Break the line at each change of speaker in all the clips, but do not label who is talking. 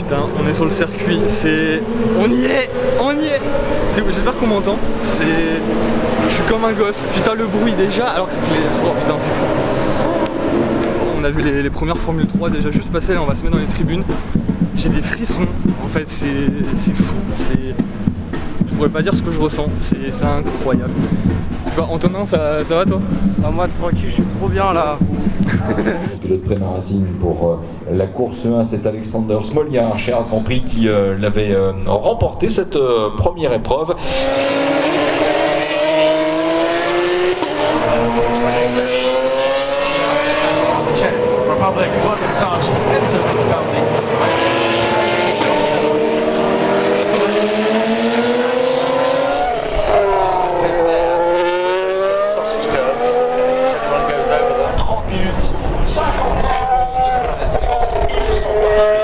Putain, on est sur le circuit, on y est. J'espère qu'on m'entend. Je suis comme un gosse. Putain, le bruit déjà, alors que c'est que putain, c'est fou. On a vu les premières Formule 3 déjà juste passer, là on va se mettre dans les tribunes. J'ai des frissons, en fait c'est fou, je pourrais pas dire ce que je ressens, c'est incroyable. Tu vois, Antonin, ça va toi?
Ah, moi tranquille, je suis trop bien là.
Le Préma Racing pour la course 1, c'est Alexander Smoliar chez Art Grand Prix qui l'avait remporté cette première épreuve.
Republic, Morgan Sargent, Enzo Fittipaldi. Distance in there, sausage curves. Everyone goes over the 30 minutes, 50 de séance. Ils sont partis.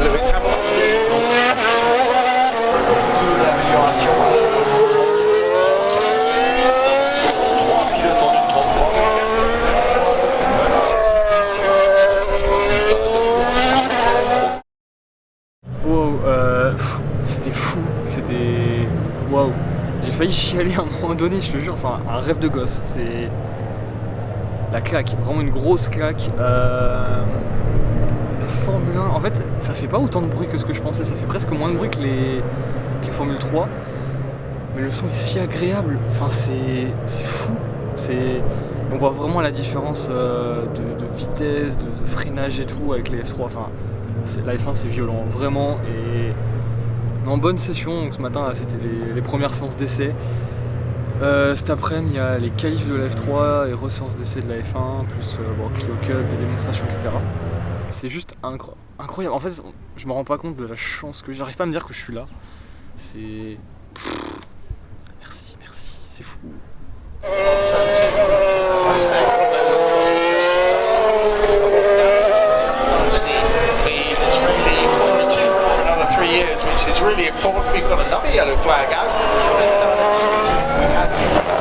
Lewis Hamilton. Toujours de l'amélioration. 3 pilotes en une 33.
C'était fou, c'était... Waouh. J'ai failli chialer à un moment donné, je te jure, enfin un rêve de gosse, c'est... La claque, vraiment une grosse claque. Formule 1, en fait, ça fait pas autant de bruit que ce que je pensais, ça fait presque moins de bruit que les Formule 3. Mais le son est si agréable, enfin c'est fou. On voit vraiment la différence de vitesse, de freinage et tout avec les F3, enfin... La F1 c'est violent, vraiment, et en bonne session, donc ce matin c'était les premières séances d'essai. Cet après-midi il y a les qualifs de la F3 et re-séances d'essai de la F1, plus Clio Cup, des démonstrations, etc. C'est juste incroyable, en fait je me rends pas compte de la chance que j'arrive pas à me dire que je suis là. C'est... Merci, c'est fou.
Years, which is really important. We've got another yellow flag out. This time, we've had 2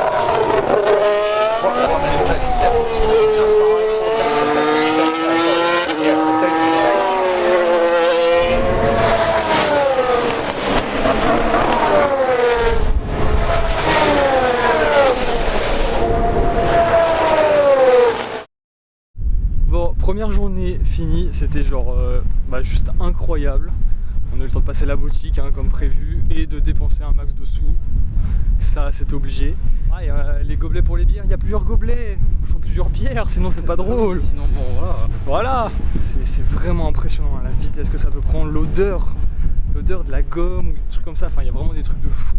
sessions. 1 minute 37, which is just behind 4 Yes, the safety second.
Bon, première journée finie, c'était genre juste incroyable. On a eu le temps de passer la boutique comme prévu et de dépenser un max de sous. Ça, c'était obligé. Ah, et, les gobelets pour les bières, il y a plusieurs gobelets. Il faut plusieurs bières, sinon c'est pas drôle.
Sinon bon
Voilà. C'est vraiment impressionnant la vitesse que ça peut prendre, l'odeur de la gomme ou des trucs comme ça. Enfin, il y a vraiment des trucs de fou.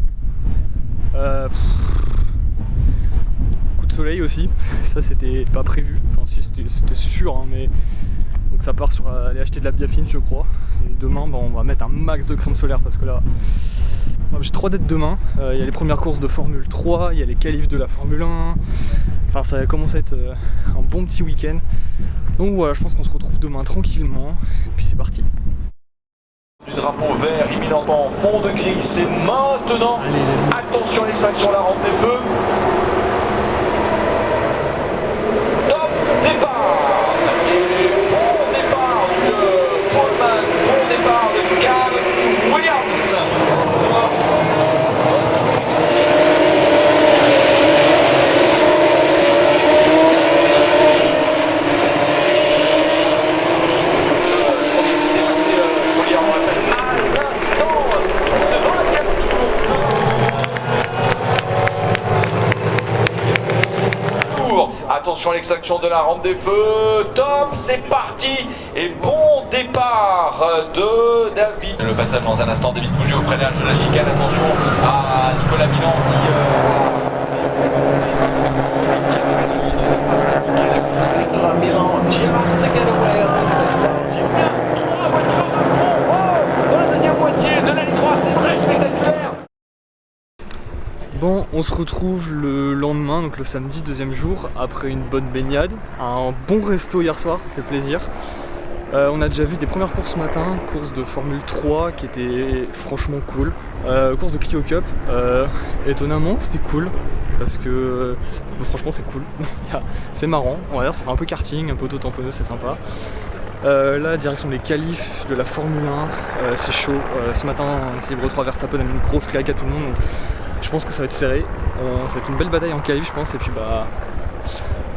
Coup de soleil aussi. Ça, c'était pas prévu. Enfin, si, c'était sûr, mais... Donc ça part sur aller acheter de la biafine, je crois. Et demain on va mettre un max de crème solaire parce que là j'ai 3 dates demain. Il y a les premières courses de Formule 3, il y a les qualifs de la Formule 1. Enfin ça commence à être un bon petit week-end. Donc voilà, je pense qu'on se retrouve demain tranquillement. Et puis c'est parti.
Du drapeau vert imminent en fond de gris, c'est maintenant.
Allez,
attention à l'extraction, la rampe des feux. Top départ. Bon départ de Carl Williams. Attention à l'extraction de la rampe des feux, top, c'est parti, et bon départ de David. Le passage dans un instant, David Pouget au freinage de la chicane, attention à Nicolas Milan
Nicolas Milan just to get away on trois voitures de fond dans la deuxième moitié de la ligne droite, c'est très spectaculaire.
Bon, on se retrouve le lendemain, donc le samedi, deuxième jour, après une bonne baignade, un bon resto hier soir, ça fait plaisir. On a déjà vu des premières courses ce matin, course de Formule 3 qui était franchement cool, course de Clio Cup, étonnamment c'était cool, parce que franchement c'est cool, c'est marrant, on va dire ça fait un peu karting, un peu auto-tamponneuse, c'est sympa. Là, direction les qualifs de la Formule 1, c'est chaud. Ce matin, Libre 3 Verstappen a mis une grosse claque à tout le monde, donc je pense que ça va être serré. Ça va être une belle bataille en qualif, je pense, et puis bah,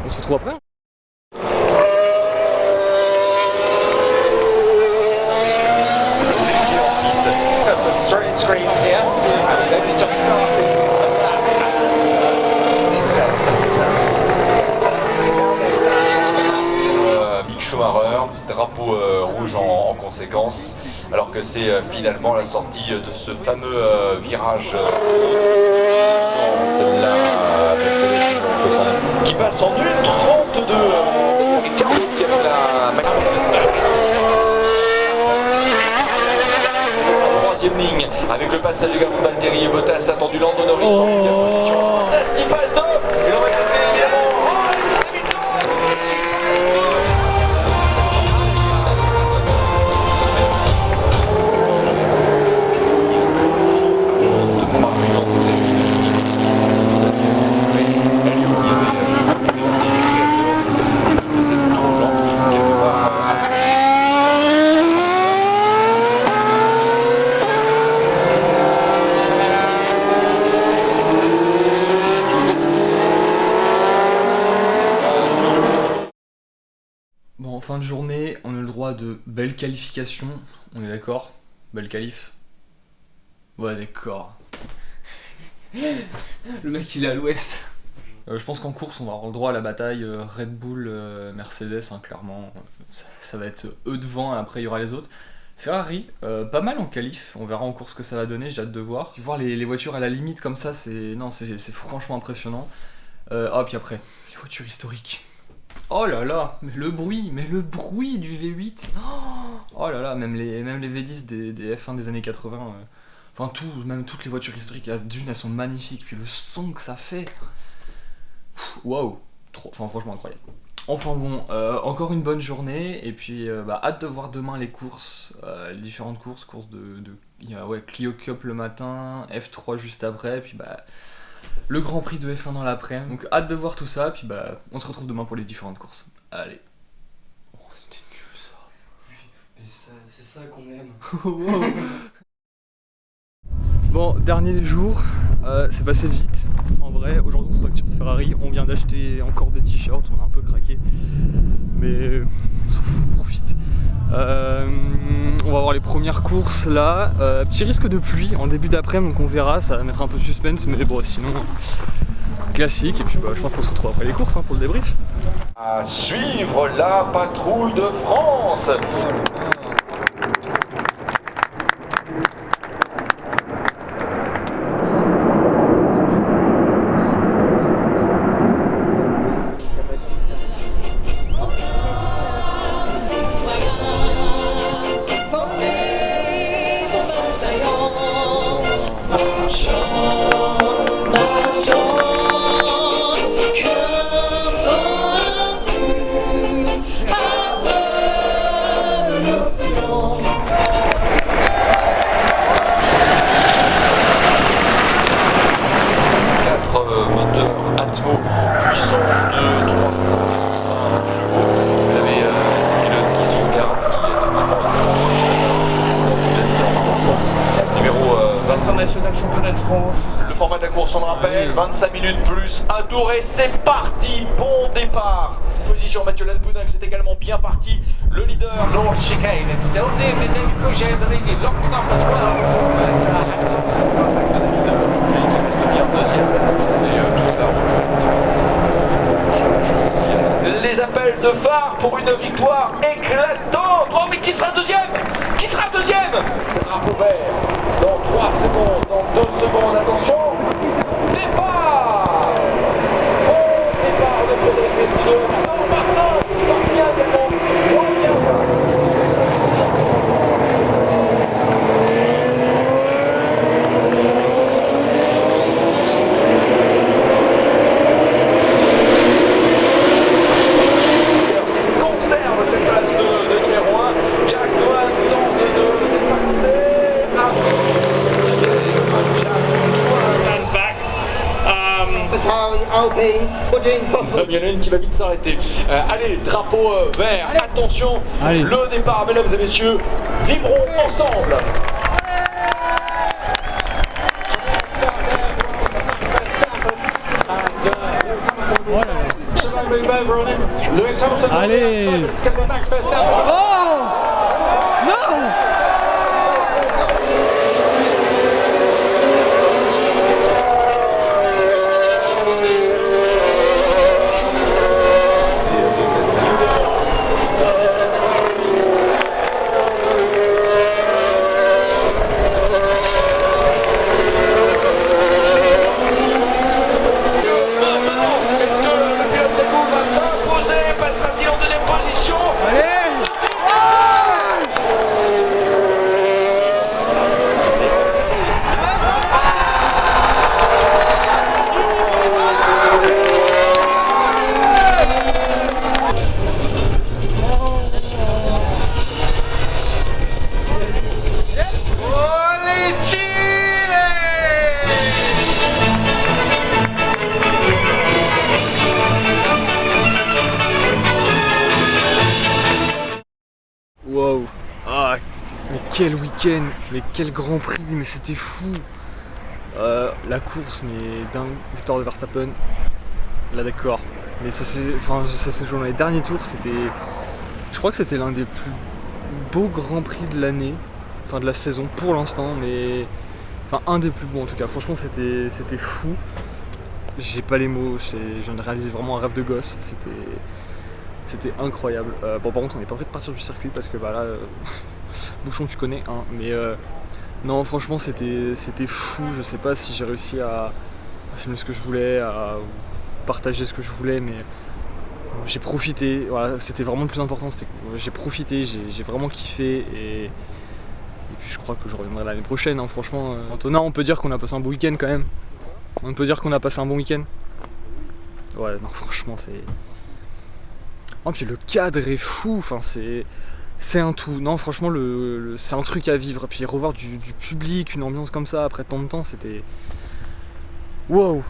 on se retrouve après.
Straight screens here, and they've just started. These guys,
Mick Schumacher, drapeau rouge en conséquence, alors que c'est finalement la sortie de ce fameux virage. Celle-là, qui passe en 1:32. Et tiens, avec la troisième ligne, avec le passage également de Valtteri et Bottas, attendu Lando Norris en 8e position. Bottas qui passe de, et l'on va écouter évidemment.
Bon, en fin de journée, on a le droit de belle qualification, on est d'accord? Belle qualif? Ouais, d'accord. Le mec il est à l'ouest. Je pense qu'en course on va avoir le droit à la bataille Red Bull, Mercedes, hein, clairement. Ça va être eux devant et après il y aura les autres. Ferrari, pas mal en qualif, on verra en course ce que ça va donner, j'ai hâte de voir. Voir les voitures à la limite comme ça, c'est franchement impressionnant. Ah, puis après, les voitures historiques. Oh là là, mais le bruit du V8. Oh là là, même les V10 des F1 des années 80. Enfin même toutes les voitures historiques, d'une elles sont magnifiques, puis le son que ça fait. Waouh, enfin franchement incroyable. Enfin bon, encore une bonne journée, et puis hâte de voir demain les courses, les différentes courses il y a Clio Cup le matin, F3 juste après, puis le Grand Prix de F1 dans l'après-midi. Donc hâte de voir tout ça, puis on se retrouve demain pour les différentes courses. Allez. Oh, c'était nul ça.
Mais c'est ça qu'on aime.
Bon, dernier jour, c'est passé vite. En vrai, aujourd'hui on se retrouve sur Ferrari, on vient d'acheter encore des t-shirts, on a un peu craqué. Mais on s'en fout, on profite. On va voir les premières courses là. Petit risque de pluie en début d'après-midi, donc on verra, ça va mettre un peu de suspense, mais bon, sinon classique. Et puis je pense qu'on se retrouve après les courses pour le débrief.
À suivre la patrouille de France.
National championnat de France.
Le format de la course, on le rappelle, 25 minutes plus un tour et c'est parti. Bon départ. Position Mathieu Lanpoudin, c'est également bien parti. Le leader.
North chicane, and still David Puget, the lead, he locks up as well. But Hanson contact with the leader. Puget qui reste bien deuxième. Et tout ça.
Les appels de phare pour une victoire éclatante. Oh mais qui sera deuxième? Qui sera deuxième?
Drapeau vert. Dans 3 secondes, dans 2 secondes, attention. Départ. Bon départ de Frédéric Vestidot. Dans Martin qui part bien également.
Conserve cette place de numéro 1. Jack Il y en a une qui va vite s'arrêter. Allez, drapeau vert, attention,
Allez.
le départ, mesdames et messieurs, vibrons ensemble.
Allez. Oh non.
Est-ce que le pilote Red Bull va s'imposer? Passera-t-il en deuxième position?
Waouh. Ah, mais quel week-end, mais quel grand prix, mais c'était fou. La course, mais dingue, victoire de Verstappen. Là d'accord. Mais ça s'est joué dans les derniers tours, je crois que c'était l'un des plus beaux grands prix de l'année, enfin de la saison pour l'instant, mais enfin un des plus beaux en tout cas. Franchement c'était fou. J'ai pas les mots, j'en ai réalisé vraiment un rêve de gosse, c'était incroyable. Bon par contre on n'est pas prêt de partir du circuit parce que bah là, bouchon tu connais, hein, mais non franchement c'était fou, je sais pas si j'ai réussi à filmer ce que je voulais, à partager ce que je voulais, mais j'ai profité, voilà, c'était vraiment le plus important, j'ai profité, j'ai vraiment kiffé et puis je crois que je reviendrai l'année prochaine, hein, franchement. Antonin, on peut dire qu'on a passé un bon week-end quand même. On peut dire qu'on a passé un bon week-end. Ouais, non franchement c'est... Oh, puis le cadre est fou, enfin c'est un tout. Non franchement c'est un truc à vivre. Et puis revoir du public, une ambiance comme ça après tant de temps, c'était... Wow.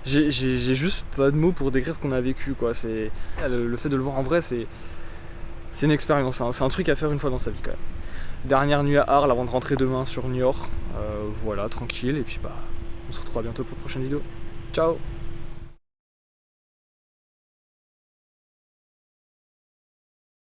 J'ai juste pas de mots pour décrire ce qu'on a vécu quoi. Le fait de le voir en vrai, c'est une expérience, hein. C'est un truc à faire une fois dans sa vie quand même. Dernière nuit à Arles avant de rentrer demain sur Niort. Voilà, tranquille, et puis bah on se retrouvera bientôt pour une prochaine vidéo. Ciao.